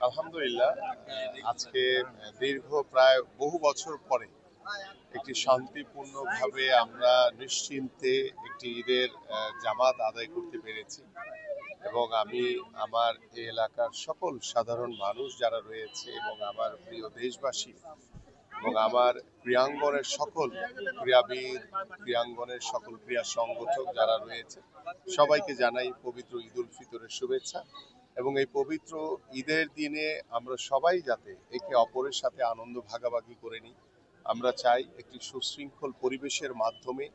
আলহামদুলিল্লাহ, আজকে দীর্ঘ প্রায় বহু বছর পরে একটি শান্তিপূর্ণভাবে আমরা নিশ্চিন্তে একটি ঈদের জামাত আদায় করতে পেরেছি। এবং আমি আমার এই এলাকার সকল সাধারণ মানুষ যারা রয়েছে এবং আমার প্রিয় দেশবাসী এবং আমার ক্রীড়াঙ্গনের সকল ক্রীড়াবিদ, ক্রীড়াঙ্গনের সকল ক্রীড়া সংগঠক যারা রয়েছে, সবাইকে জানাই পবিত্র ঈদ উল ফিতরের শুভেচ্ছা। এবং এই পবিত্র ঈদের দিনে আমরা সবাই যাতে একে অপরের সাথে আনন্দ ভাগাভাগি করে নিই। আমরা চাই একটি সুশৃঙ্খল পরিবেশের মাধ্যমে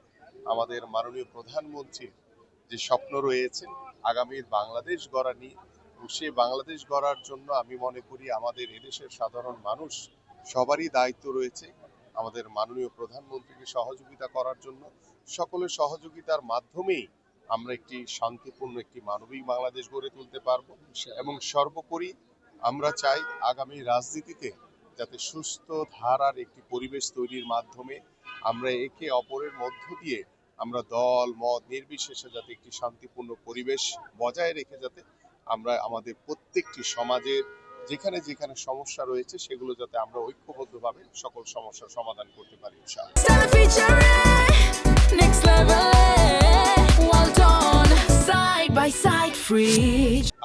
আমাদের মাননীয় প্রধানমন্ত্রীর যে স্বপ্ন রয়েছে আগামীর বাংলাদেশ গড়া নিয়ে, সেই বাংলাদেশ গড়ার জন্য আমি মনে করি আমাদের এদেশের সাধারণ মানুষ সবারই দায়িত্ব রয়েছে আমাদের মাননীয় প্রধানমন্ত্রীকে সহযোগিতা করার জন্য। সকলের সহযোগিতার মাধ্যমেই আমরা একটি শান্তিপূর্ণ একটি মানবিক বাংলাদেশ গড়ে তুলতে পারবো। এবং সর্বোপরি আমরা চাই আগামী রাজনীতিতে যাতে সুস্থ ধারার একটি পরিবেশ তৈরির মাধ্যমে আমরা একে অপরের মধ্য দিয়ে আমরা দল মত নির্বিশেষে যাতে একটি শান্তিপূর্ণ পরিবেশ বজায় রেখে যাতে আমরা আমাদের প্রত্যেকটি সমাজের যেখানে যেখানে সমস্যা রয়েছে সেগুলো যাতে আমরা ঐক্যবদ্ধভাবে সকল সমস্যার সমাধান করতে পারি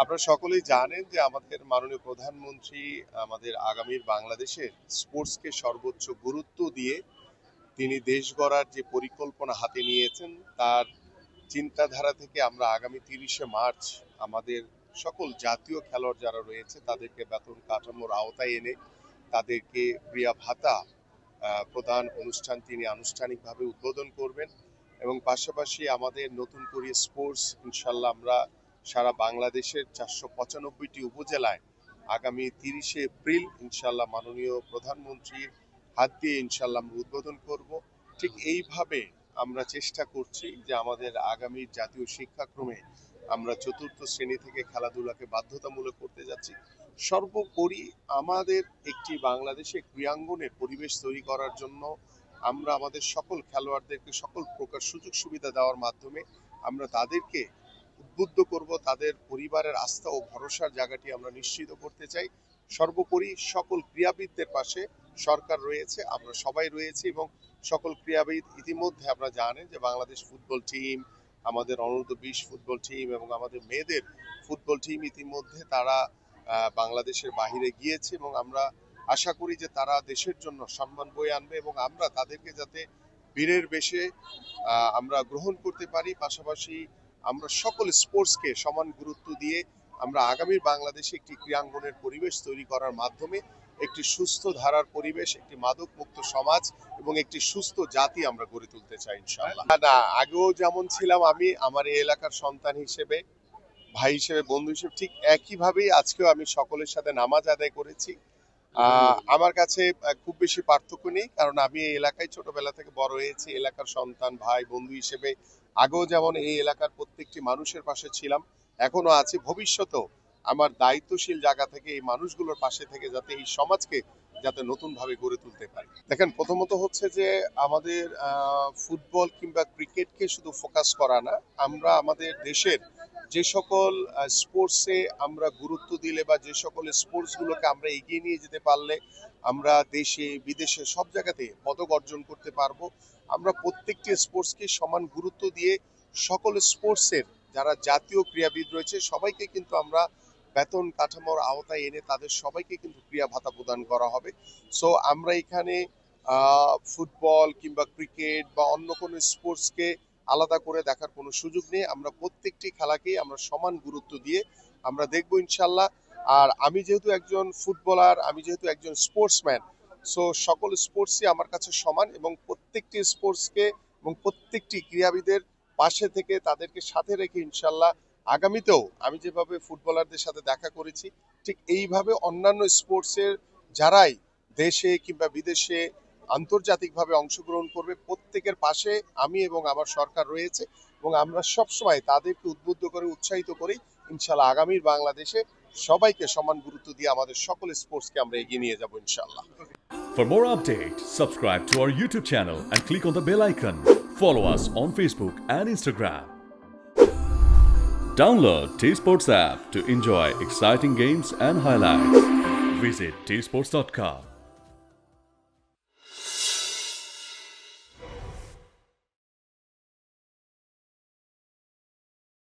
আপনারা সকলেই জানেন যে আমাদের মাননীয় প্রধানমন্ত্রী আমাদের আগামীর বাংলাদেশের স্পোর্টসকে সর্বোচ্চ গুরুত্ব দিয়ে তিনি দেশ গড়ার যে পরিকল্পনা হাতে নিয়েছেন তার চিন্তাধারা থেকে আমরা আগামী 30শে মার্চ আমাদের সকল জাতীয় খেলোয়াড় যারা রয়েছে তাদেরকে বেতন কাঠামোর আওতায় এনে তাদেরকে ক্রীড়া ভাতা প্রদান অনুষ্ঠান তিনি আনুষ্ঠানিকভাবে উদ্বোধন করবেন। এবং পাশাপাশি আমাদের নতুন করে স্পোর্টস ইনশাল্লাহ আমরা সারা বাংলাদেশের 495টি উপজেলায় আগামী 30শে এপ্রিল ইনশাল্লাহ মাননীয় প্রধানমন্ত্রীর হাত দিয়ে ইনশাল্লাহ আমরা উদ্বোধন করব। ঠিক এইভাবে আমরা চেষ্টা করছি যে আমাদের আগামী জাতীয় শিক্ষাক্রমে আমরা 4র্থ শ্রেণী থেকে খেলাধুলাকে বাধ্যতামূলক করতে যাচ্ছি। সর্বোপরি আমাদের একটি বাংলাদেশে ক্রীড়াঙ্গনের পরিবেশ তৈরি করার জন্য আমরা আমাদের সকল খেলোয়াড়দেরকে সকল প্রকার সুযোগ সুবিধা দেওয়ার মাধ্যমে আমরা তাদেরকে উদ্বুদ্ধ করব, তাদের পরিবারের আস্থা ও ভরসার জায়গাটি আমরা নিশ্চিত করতে চাই। সর্বোপরি সকল ক্রীড়াবিদদের পাশে সরকার রয়েছে, আমরা সবাই রয়েছি এবং সকল ক্রীড়াবিদ ইতিমধ্যে আমরা জানেন যে বাংলাদেশ ফুটবল টিম, আমাদের অনূর্ধ্ব 20 ফুটবল টিম এবং আমাদের মেয়েদের ফুটবল টিম ইতিমধ্যে তারা বাংলাদেশের বাহিরে গিয়েছে এবং আমরা আশা করি যে তারা দেশের জন্য সম্মান বয়ে আনবে এবং আমরা তাদেরকে যাতে বীরের বেশে আমরা গ্রহণ করতে পারি। পাশাপাশি আমরা সকল স্পোর্টসকে সমান গুরুত্ব দিয়ে আমরা আগামীর বাংলাদেশে একটি ক্রীড়াঙ্গনের পরিবেশ তৈরি করার মাধ্যমে একটি সুস্থ ধারার পরিবেশ, একটি মাদক মুক্ত সমাজ এবং একটি সুস্থ জাতি আমরা গড়ে তুলতে চাই ইনশাআল্লাহ। না, আগেও যেমন ছিলাম আমি আমার এই এলাকার সন্তান হিসেবে, ভাই হিসেবে, বন্ধু হিসেবে, ঠিক একইভাবেই আজকেও আমি সকলের সাথে নামাজ আদায় করেছি। আমার কাছে খুব বেশি পার্থক্য নেই, কারণ আমি এই এলাকায় ছোটবেলা থেকে বড় হয়েছি, এলাকার সন্তান ভাই বন্ধু হিসেবে আগেও যেমন এই এলাকার প্রত্যেকটি মানুষের পাশে ছিলাম, এখনো আছি, ভবিষ্যতেও আমার দায়িত্বশীল জায়গা থেকে এই মানুষগুলোর পাশে থেকে যাতে এই সমাজকে যাতে নতুন ভাবে গড়ে তুলতে পারি। দেখেন, প্রথমত হচ্ছে যে আমাদের ফুটবল কিংবা ক্রিকেটকে শুধু ফোকাস করা না, আমরা আমাদের দেশের যে সকল স্পোর্টসে আমরা গুরুত্ব দিলে বা যে সকল স্পোর্টসগুলোকে আমরা এগিয়ে নিয়ে যেতে পারলে আমরা দেশে বিদেশে সব জায়গাতে পদক অর্জন করতে পারবো। আমরা প্রত্যেকটি স্পোর্টসকে সমান গুরুত্ব দিয়ে সকল স্পোর্টসের যারা জাতীয় ক্রীড়াবিদ রয়েছে সবাইকে কিন্তু আমরা বেতন কাঠামোর আওতায় এনে তাদের সবাইকে কিন্তু ক্রীড়া ভাতা প্রদান করা হবে। সো আমরা এখানে ফুটবল কিংবা ক্রিকেট বা অন্য কোনো স্পোর্টসকে আলাদা করে দেখার কোনো সুযোগ নেই। আমরা প্রত্যেকটি খেলাকেই আমরা সমান গুরুত্ব দিয়ে আমরা দেখবো ইনশাল্লাহ। আর আমি যেহেতু একজন ফুটবলার, আমি যেহেতু একজন স্পোর্টসম্যান, সো সকল স্পোর্টসই আমার কাছে সমান এবং প্রত্যেকটি স্পোর্টসকে এবং প্রত্যেকটি ক্রীড়াবিদের পাশে থেকে তাদেরকে সাথে রেখে ইনশাল্লাহ আগামীতেও আমি যেভাবে ফুটবলারদের সাথে দেখা করেছি ঠিক এইভাবে অন্যান্য স্পোর্টসের যারাই দেশে কিংবা বিদেশে আন্তর্জাতিকভাবে অংশগ্রহণ করবে প্রত্যেকের পাশে আমি এবং আমার সরকার রয়েছে এবং আমরা সবসময় তাদেরকে উদ্বুদ্ধ করে উৎসাহিত করি ইনশাল্লাহ আগামীর বাংলাদেশে সবাইকে সমান গুরুত্ব দিয়ে আমাদের সকল স্পোর্টসকে আমরা এগিয়ে নিয়ে যাব ইনশাল্লাহ। For more updates, subscribe to our YouTube channel and click on the bell icon. Follow us on Facebook and Instagram. Download T Sports app to enjoy exciting games and highlights. Visit tsports.com.